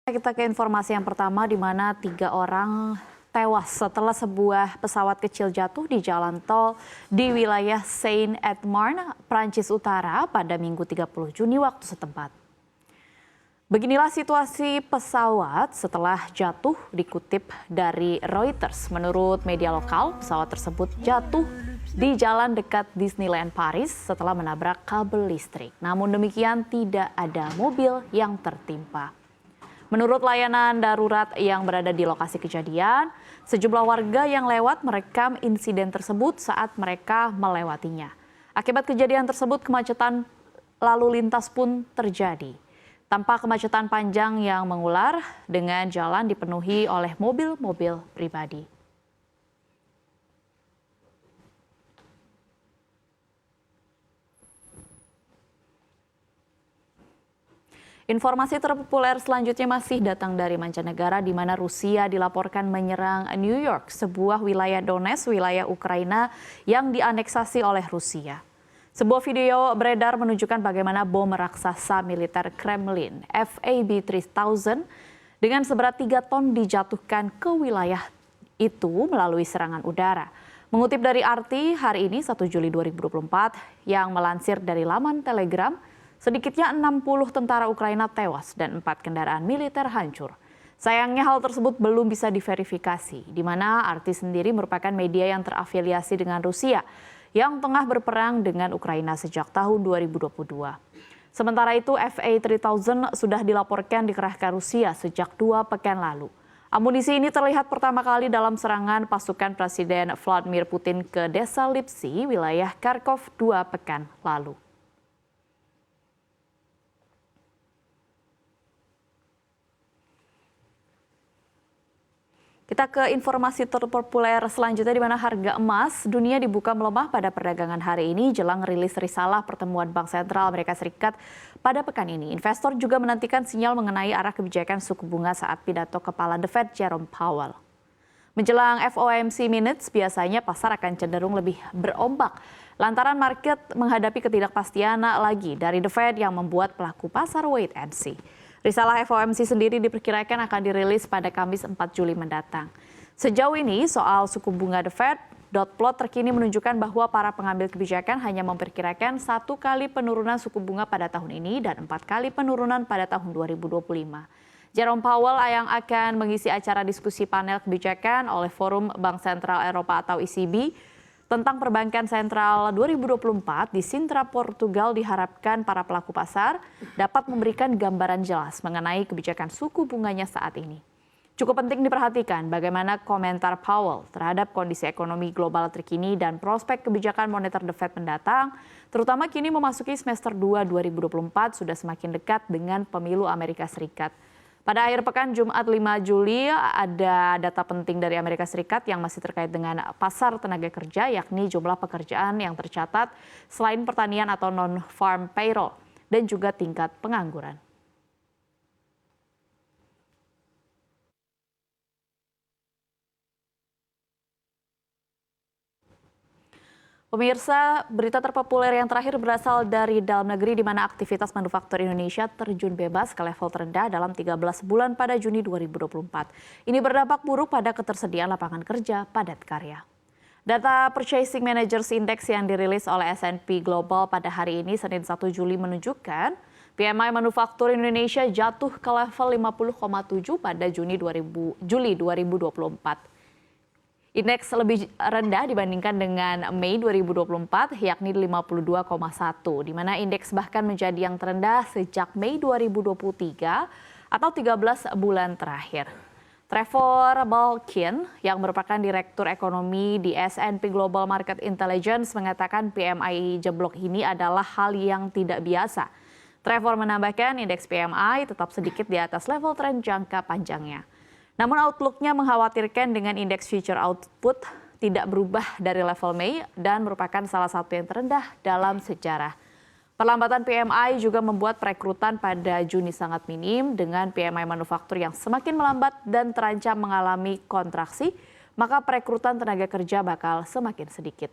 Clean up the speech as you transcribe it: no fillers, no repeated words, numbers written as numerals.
Kita ke informasi yang pertama di mana 3 orang tewas setelah sebuah pesawat kecil jatuh di jalan tol di wilayah Seine-et-Marne, Prancis Utara pada Minggu 30 Juni waktu setempat. Beginilah situasi pesawat setelah jatuh dikutip dari Reuters. Menurut media lokal, pesawat tersebut jatuh di jalan dekat Disneyland Paris setelah menabrak kabel listrik. Namun demikian tidak ada mobil yang tertimpa. Menurut layanan darurat yang berada di lokasi kejadian, sejumlah warga yang lewat merekam insiden tersebut saat mereka melewatinya. Akibat kejadian tersebut, kemacetan lalu lintas pun terjadi. Tampak kemacetan panjang yang mengular dengan jalan dipenuhi oleh mobil-mobil pribadi. Informasi terpopuler selanjutnya masih datang dari mancanegara di mana Rusia dilaporkan menyerang New York, sebuah wilayah Donetsk, wilayah Ukraina yang dianeksasi oleh Rusia. Sebuah video beredar menunjukkan bagaimana bom raksasa militer Kremlin FAB-3000 dengan seberat 3 ton dijatuhkan ke wilayah itu melalui serangan udara. Mengutip dari RT hari ini 1 Juli 2024 yang melansir dari laman Telegram, sedikitnya 60 tentara Ukraina tewas dan 4 kendaraan militer hancur. Sayangnya hal tersebut belum bisa diverifikasi, di mana RT sendiri merupakan media yang terafiliasi dengan Rusia yang tengah berperang dengan Ukraina sejak tahun 2022. Sementara itu, FA-3000 sudah dilaporkan dikerahkan Rusia sejak 2 pekan lalu. Amunisi ini terlihat pertama kali dalam serangan pasukan Presiden Vladimir Putin ke desa Lipsy, wilayah Kharkov 2 pekan lalu. Kita ke informasi terpopuler selanjutnya di mana harga emas dunia dibuka melemah pada perdagangan hari ini jelang rilis risalah pertemuan Bank Sentral Amerika Serikat pada pekan ini. Investor juga menantikan sinyal mengenai arah kebijakan suku bunga saat pidato Kepala The Fed Jerome Powell. Menjelang FOMC minutes, biasanya pasar akan cenderung lebih berombak lantaran market menghadapi ketidakpastian lagi dari The Fed yang membuat pelaku pasar wait and see. Risalah FOMC sendiri diperkirakan akan dirilis pada Kamis 4 Juli mendatang. Sejauh ini soal suku bunga The Fed, dot plot terkini menunjukkan bahwa para pengambil kebijakan hanya memperkirakan 1 kali penurunan suku bunga pada tahun ini dan 4 kali penurunan pada tahun 2025. Jerome Powell yang akan mengisi acara diskusi panel kebijakan oleh Forum Bank Sentral Eropa atau ECB tentang perbankan sentral 2024 di Sintra, Portugal diharapkan para pelaku pasar dapat memberikan gambaran jelas mengenai kebijakan suku bunganya saat ini. Cukup penting diperhatikan bagaimana komentar Powell terhadap kondisi ekonomi global terkini dan prospek kebijakan moneter The Fed mendatang, terutama kini memasuki semester 2 2024 sudah semakin dekat dengan pemilu Amerika Serikat. Pada akhir pekan Jumat 5 Juli ada data penting dari Amerika Serikat yang masih terkait dengan pasar tenaga kerja, yakni jumlah pekerjaan yang tercatat selain pertanian atau non-farm payroll dan juga tingkat pengangguran. Pemirsa, berita terpopuler yang terakhir berasal dari dalam negeri di mana aktivitas manufaktur Indonesia terjun bebas ke level terendah dalam 13 bulan pada Juni 2024. Ini berdampak buruk pada ketersediaan lapangan kerja padat karya. Data Purchasing Managers Index yang dirilis oleh S&P Global pada hari ini Senin 1 Juli menunjukkan PMI manufaktur Indonesia jatuh ke level 50,7 pada Juli 2024. Indeks lebih rendah dibandingkan dengan Mei 2024, yakni 52,1, di mana indeks bahkan menjadi yang terendah sejak Mei 2023 atau 13 bulan terakhir. Trevor Balkin, yang merupakan Direktur Ekonomi di S&P Global Market Intelligence, mengatakan PMI jeblok ini adalah hal yang tidak biasa. Trevor menambahkan indeks PMI tetap sedikit di atas level tren jangka panjangnya. Namun outlook-nya mengkhawatirkan dengan indeks future output tidak berubah dari level Mei dan merupakan salah satu yang terendah dalam sejarah. Perlambatan PMI juga membuat perekrutan pada Juni sangat minim dengan PMI manufaktur yang semakin melambat dan terancam mengalami kontraksi, maka perekrutan tenaga kerja bakal semakin sedikit.